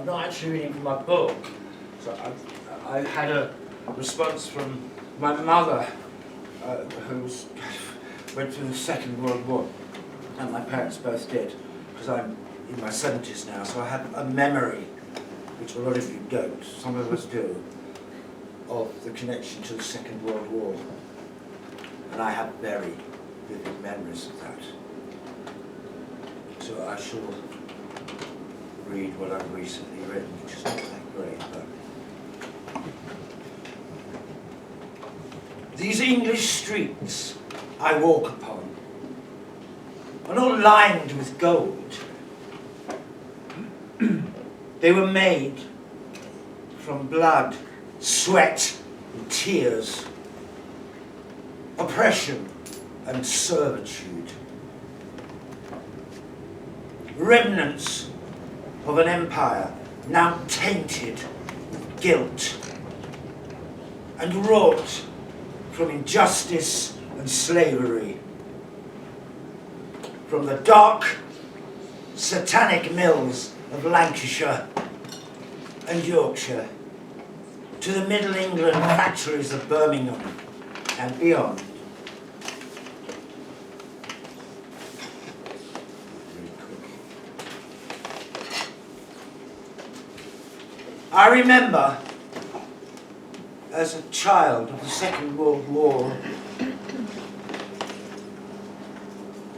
I'm not actually reading from my book. So I had a response from my mother, who went through the Second World War, and my parents both did, because I'm in my 70s now, so I have a memory, which a lot of you don't, some of us do, of the connection to the Second World War. And I have very vivid memories of that. So I shall read what I've recently written, which is not that great, but... These English streets I walk upon are not lined with gold. They were made from blood, sweat, and tears, oppression and servitude, remnants of an empire now tainted with guilt and wrought from injustice and slavery, from the dark, satanic mills of Lancashire and Yorkshire to the Middle England factories of Birmingham and beyond. I remember, as a child of the Second World War,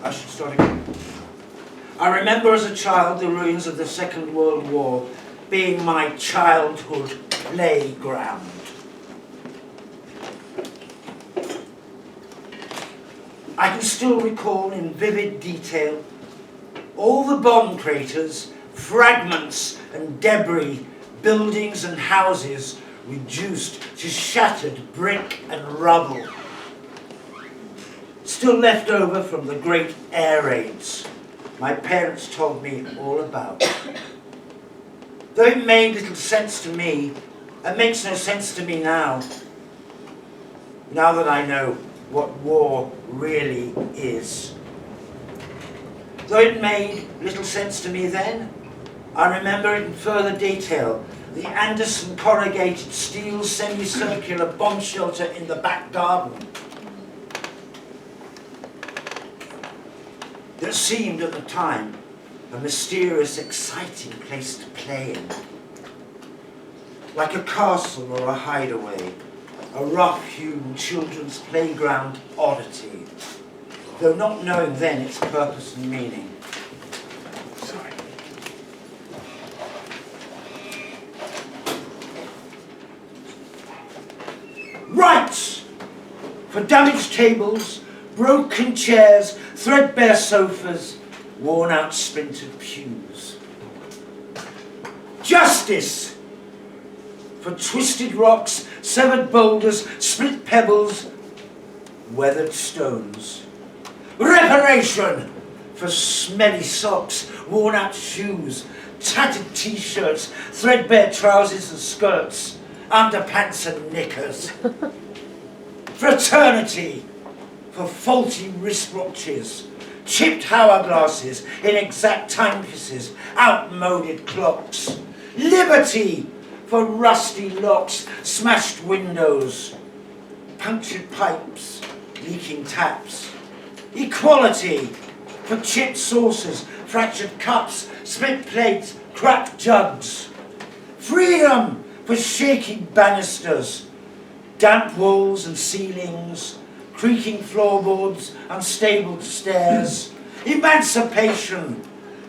I should start again. I remember as a child the ruins of the Second World War being my childhood playground. I can still recall in vivid detail all the bomb craters, fragments and debris, buildings and houses reduced to shattered brick and rubble, still left over from the great air raids my parents told me all about. Though it made little sense to me, it makes no sense to me now that I know what war really is. Though it made little sense to me then, I remember it in further detail. The Anderson corrugated steel semicircular bomb shelter in the back garden that seemed at the time a mysterious, exciting place to play in. Like a castle or a hideaway, a rough-hewn children's playground oddity, though not knowing then its purpose and meaning. Sorry. Rights for damaged tables, broken chairs, threadbare sofas, worn-out splintered pews. Justice for twisted rocks, severed boulders, split pebbles, weathered stones. Reparation for smelly socks, worn-out shoes, tattered t-shirts, threadbare trousers and skirts, underpants and knickers. Fraternity for faulty wristwatches, chipped hourglasses, inexact timepieces, outmoded clocks. Liberty for rusty locks, smashed windows, punctured pipes, leaking taps. Equality for chipped saucers, fractured cups, split plates, cracked jugs. Freedom for shaky banisters, damp walls and ceilings, creaking floorboards, unstable stairs. Emancipation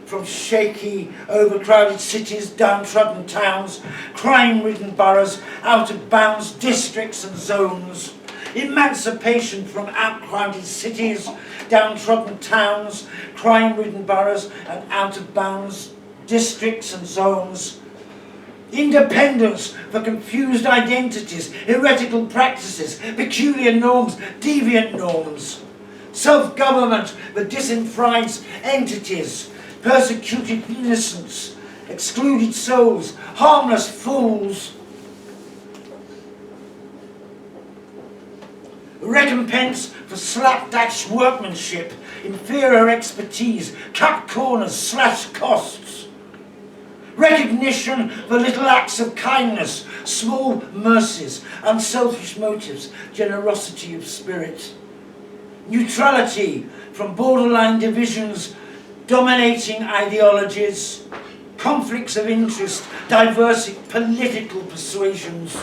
from shaky, overcrowded cities, downtrodden towns, crime-ridden boroughs, out-of-bounds districts and zones. Emancipation from outcrowded cities, downtrodden towns, crime-ridden boroughs and out-of-bounds districts and zones. Independence for confused identities, heretical practices, peculiar norms, deviant norms. Self-government for disenfranchised entities, persecuted innocents, excluded souls, harmless fools. Recompense for slapdash workmanship, inferior expertise, cut corners, slash costs. recognition for little acts of kindness, small mercies, unselfish motives, generosity of spirit. Neutrality from borderline divisions, dominating ideologies, conflicts of interest, diverse political persuasions.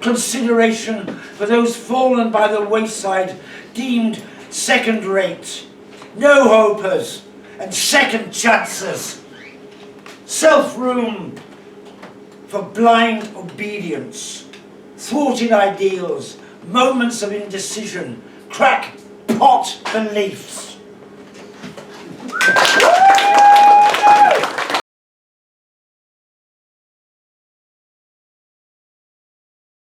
Consideration for those fallen by the wayside, deemed second-rate, no-hopers and second chances. Self-room for blind obedience, thwarted ideals, moments of indecision, crackpot beliefs.